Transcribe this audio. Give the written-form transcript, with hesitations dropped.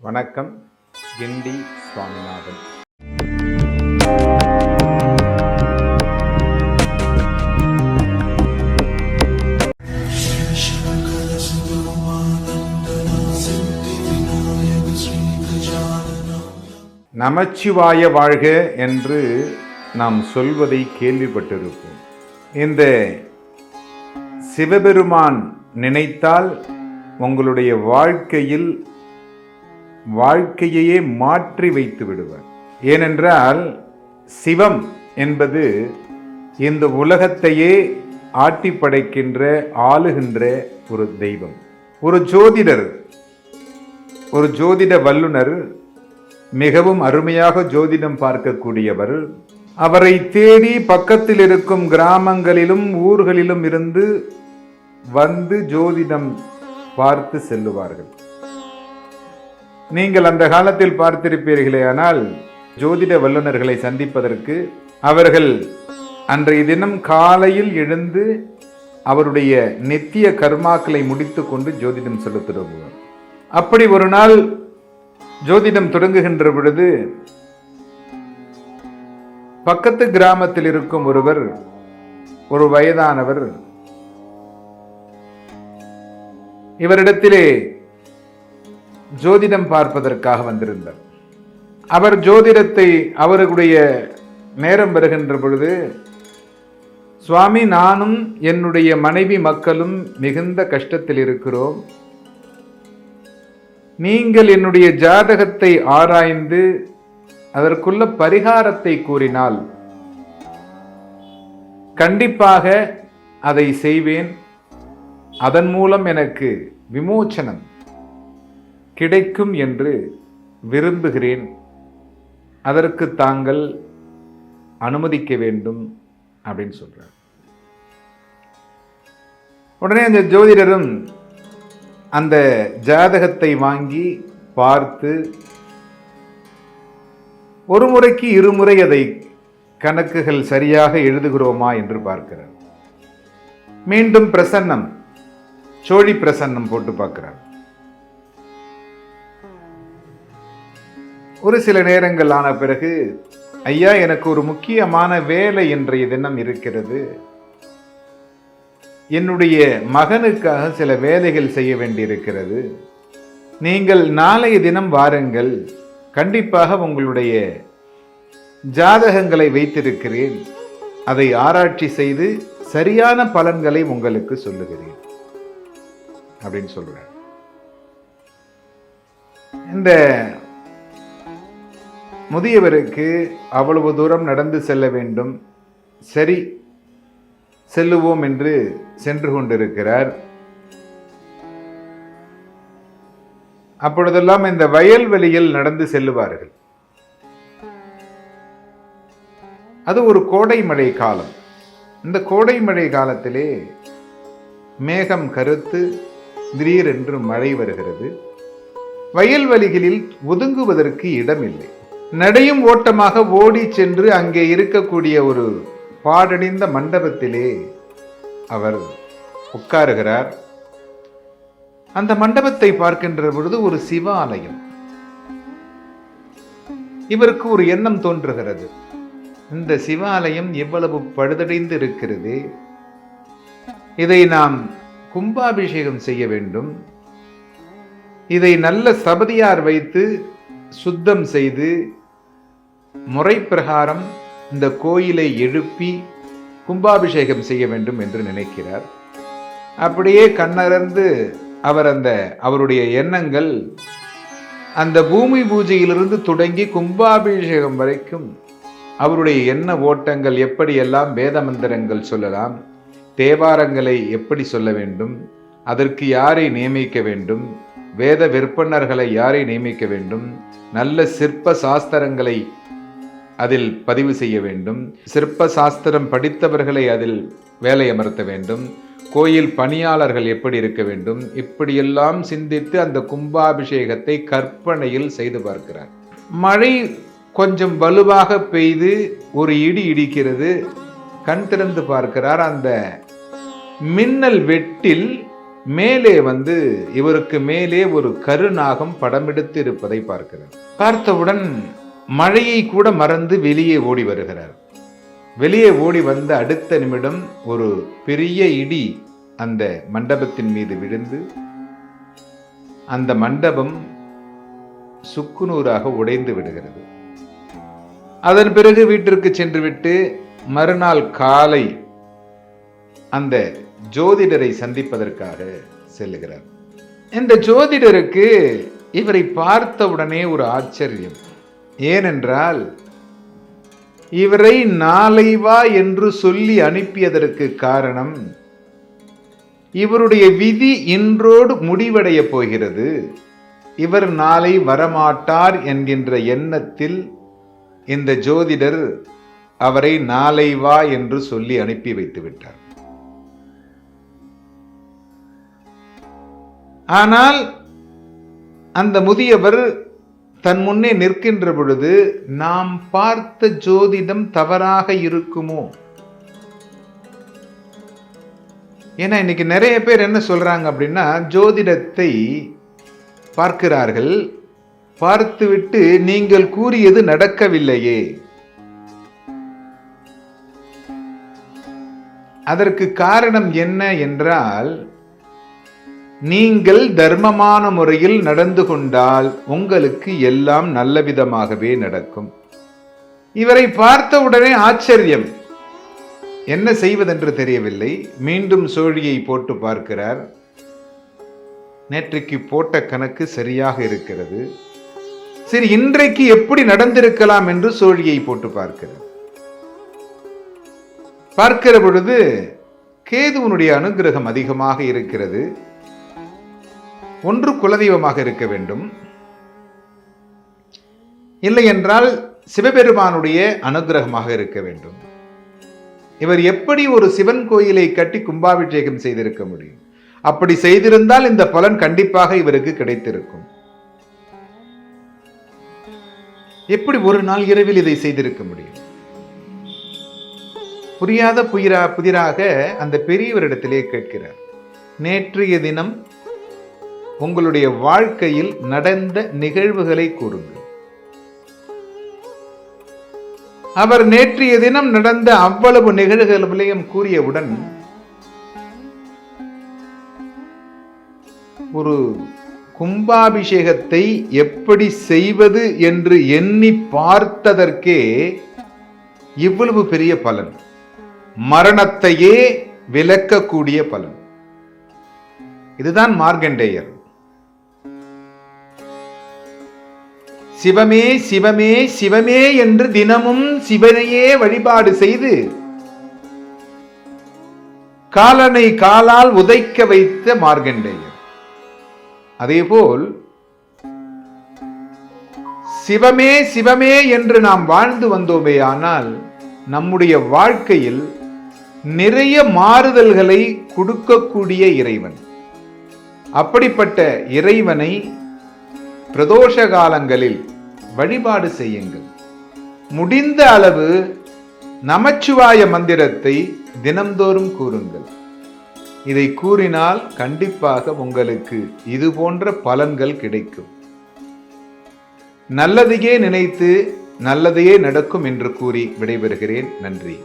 வணக்கம். கிண்டி சுவாமிநாதன். நமச்சிவாய வாழ்க என்று நாம் சொல்வதை கேள்விப்பட்டிருப்போம். இந்த சிவபெருமான் நினைத்தால் உங்களுடைய வாழ்க்கையையே மாற்றி வைத்து விடுவார். ஏனென்றால் சிவம் என்பது இந்த உலகத்தையே ஆட்டி படைக்கின்ற, ஆளுகின்ற ஒரு தெய்வம். ஒரு ஜோதிட வல்லுனர், மிகவும் அருமையாக ஜோதிடம் பார்க்கக்கூடியவர். அவரை தேடி பக்கத்தில் இருக்கும் கிராமங்களிலும் ஊர்களிலும் இருந்து வந்து ஜோதிடம் பார்த்து செல்லுவார்கள். நீங்கள் அந்த காலத்தில் பார்த்திருப்பீர்களே, ஆனால் ஜோதிட வல்லுநர்களை சந்திப்பதற்கு அவர்கள் அன்றைய தினம் காலையில் எழுந்து அவருடைய நித்திய கர்மாக்களை முடித்து கொண்டு ஜோதிடம் சொல்ல தொடங்குவார். அப்படி ஒரு நாள் ஜோதிடம் தொடங்குகின்ற பொழுது பக்கத்து கிராமத்தில் இருக்கும் ஒரு வயதானவர் இவரிடத்திலே ஜோதிடம் பார்ப்பதற்காக வந்திருந்தார். அவர் ஜோதிடத்தை, அவருடைய நேரம் வருகின்ற பொழுது, சுவாமி, நானும் என்னுடைய மனைவி மக்களும் மிகுந்த கஷ்டத்தில் இருக்கிறோம். நீங்கள் என்னுடைய ஜாதகத்தை ஆராய்ந்து அதற்குள்ள பரிகாரத்தை கூறினால் கண்டிப்பாக அதை செய்வேன். அதன் மூலம் எனக்கு விமோச்சனம் கிடைக்கும் என்று விரும்புகிறேன். அதற்கு தாங்கள் அனுமதிக்க வேண்டும் அப்படின்னு சொல்றார். உடனே அந்த ஜோதிடரும் அந்த ஜாதகத்தை வாங்கி பார்த்து ஒரு முறைக்கு இருமுறை அதை கணக்குகள் சரியாக எழுதுகிறோமா என்று பார்க்கிறார். மீண்டும் பிரசன்னம், சோழி பிரசன்னம் போட்டு பார்க்கிறார். ஒரு சில நேரங்கள் ஆன பிறகு, ஐயா, எனக்கு ஒரு முக்கியமான வேலை இன்றைய தினம் இருக்கிறது. என்னுடைய மகனுக்காக சில வேலைகள் செய்ய வேண்டியிருக்கிறது. நீங்கள் நாளைய தினம் வாருங்கள். கண்டிப்பாக உங்களுடைய ஜாதகங்களை வைத்திருக்கிறேன். அதை ஆராய்ச்சி செய்து சரியான பலன்களை உங்களுக்கு சொல்லுகிறேன் அப்படின்னு சொல்றார். இந்த முதியவருக்கு அவ்வளவு தூரம் நடந்து செல்ல வேண்டும். சரி, செல்லுவோம் என்று சென்று கொண்டிருக்கிறார். அப்பொழுதெல்லாம் இந்த வயல்வெளியில் நடந்து செல்லுவார்கள். அது ஒரு கோடை மழை காலம். இந்த கோடை மழை காலத்திலே மேகம் கருத்து திடீரென்று மழை வருகிறது. வயல்வெளிகளில் ஒதுங்குவதற்கு இடமில்லை. நடையும் ஓட்டமாக ஓடி சென்று அங்கே இருக்கக்கூடிய ஒரு பாழடைந்த மண்டபத்திலே அவர் உட்காருகிறார். அந்த மண்டபத்தை பார்க்கின்ற பொழுது ஒரு சிவாலயம். இவருக்கு ஒரு எண்ணம் தோன்றுகிறது. இந்த சிவாலயம் எவ்வளவு பழுதடைந்து இருக்கிறது, இதை நாம் கும்பாபிஷேகம் செய்ய வேண்டும். இதை நல்ல சபதியார் வைத்து சுத்தம் செய்து முறை பிரகாரம் இந்த கோயிலை எழுப்பி கும்பாபிஷேகம் செய்ய வேண்டும் என்று நினைக்கிறார். அப்படியே கண்ணறந்து அவருடைய எண்ணங்கள் அந்த பூமி பூஜையிலிருந்து தொடங்கி கும்பாபிஷேகம் வரைக்கும் அவருடைய எண்ண ஓட்டங்கள், எப்படியெல்லாம் வேத மந்திரங்கள் சொல்லலாம், தேவாரங்களை எப்படி சொல்ல வேண்டும், அதற்கு யாரை நியமிக்க வேண்டும், வேத விற்பனர்களை யாரை நியமிக்க வேண்டும், நல்ல சிற்ப சாஸ்திரங்களை அதில் பதிவு செய்ய வேண்டும், சிற்ப சாஸ்திரம் படித்தவர்களை அதில் வேலை அமர்த்த வேண்டும், கோயில் பணியாளர்கள் எப்படி இருக்க வேண்டும், இப்படியெல்லாம் சிந்தித்து அந்த கும்பாபிஷேகத்தை கற்பனையில் செய்து பார்க்கிறார். மழை கொஞ்சம் வலுவாக பெய்து ஒரு இடி இடிக்கிறது. கண் திறந்து பார்க்கிறார். அந்த மின்னல் வெட்டில் மேலே இவருக்கு மேலே ஒரு கருநாகம் படமெடுத்து இருப்பதை பார்க்கிறார். பார்த்தவுடன் மழையை கூட மறந்து வெளியே ஓடி வருகிறார். வெளியே ஓடி வந்த அடுத்த நிமிடம் ஒரு பெரிய இடி அந்த மண்டபத்தின் மீது விழுந்து அந்த மண்டபம் சுக்குநூறாக உடைந்து விடுகிறது. அதன் பிறகு வீட்டிற்கு சென்றுவிட்டு மறுநாள் காலை அந்த ஜோதிடரை சந்திப்பதற்காக செல்லுகிறார். இந்த ஜோதிடருக்கு இவரை பார்த்தவுடனே ஒரு ஆச்சரியம். ஏனென்றால் இவரை நாளை வா என்று சொல்லி அனுப்பியதற்கு காரணம், இவருடைய விதி இன்றோடு முடிவடைய போகிறது, இவர் நாளை வரமாட்டார் என்கின்ற எண்ணத்தில் இந்த ஜோதிடர் அவரை நாளை வா என்று சொல்லி அனுப்பி வைத்து விட்டார். ஆனால் அந்த முதியவர் தன் முன்னே நிற்கின்ற பொழுது, நாம் பார்த்த ஜோதிடம் தவறாக இருக்குமோ? ஏன்னா இன்னைக்கு நிறைய பேர் என்ன சொல்றாங்க அப்படின்னா, ஜோதிடத்தை பார்க்கிறார்கள், பார்த்துவிட்டு நீங்கள் கூறியது நடக்கவில்லையே, அதற்கு காரணம் என்ன என்றால், நீங்கள் தர்மமான முறையில் நடந்து கொண்டால் உங்களுக்கு எல்லாம் நல்ல விதமாகவே நடக்கும். இவரை பார்த்தவுடனே ஆச்சரியம், என்ன செய்வதென்று தெரியவில்லை. மீண்டும் சோழியை போட்டு பார்க்கிறார். நேற்றைக்கு போட்ட கணக்கு சரியாக இருக்கிறது. சரி, இன்றைக்கு எப்படி நடந்திருக்கலாம் என்று சோழியை போட்டு பார்க்கிறார். பார்க்கிற பொழுது கேதுவனுடைய அனுகிரகம் அதிகமாக இருக்கிறது. ஒன்று குலதெய்வமாக இருக்க வேண்டும், இல்லை என்றால் சிவபெருமானுடைய அனுகிரகமாக இருக்க வேண்டும். இவர் எப்படி ஒரு சிவன் கோயிலை கட்டி கும்பாபிஷேகம் செய்திருக்க முடியும்? அப்படி செய்திருந்தால் இந்த பலன் கண்டிப்பாக இவருக்கு கிடைத்திருக்கும். எப்படி ஒரு நாள் இரவில் இதை செய்திருக்க முடியும்? புரியாத புதிராக அந்த பெரியவரிடத்திலே கேட்கிறார். நேற்றைய தினம் உங்களுடைய வாழ்க்கையில் நடந்த நிகழ்வுகளை கூறுங்கள். அவர் நேற்றைய தினம் நடந்த அவ்வளவு நிகழ்வுகளையும் கூறியவுடன் ஒரு கும்பாபிஷேகத்தை எப்படி செய்வது என்று எண்ணி பார்த்ததற்கே இவ்வளவு பெரிய பலன், மரணத்தையே விலக்கக்கூடிய பலன். இதுதான் மார்க்கண்டேயர். சிவமே சிவமே சிவமே என்று தினமும் சிவனையே வழிபாடு செய்து காலனை காலால் உதைக்க வைத்த மார்க்கண்டேயர். அதேபோல் சிவமே சிவமே என்று நாம் வாழ்ந்து வந்தோமே, ஆனால் நம்முடைய வாழ்க்கையில் நிறைய மாறுதல்களை கொடுக்கக்கூடிய இறைவன். அப்படிப்பட்ட இறைவனை பிரதோஷ காலங்களில் வழிபாடு செய்யுங்கள். முடிந்த அளவு நமச்சிவாய மந்திரத்தை தினம்தோறும் கூறுங்கள். இதை கூறினால் கண்டிப்பாக உங்களுக்கு இது போன்ற பலன்கள் கிடைக்கும். நல்லதையே நினைத்து நல்லதையே நடக்கும் என்று கூறி விடைபெறுகிறேன். நன்றி.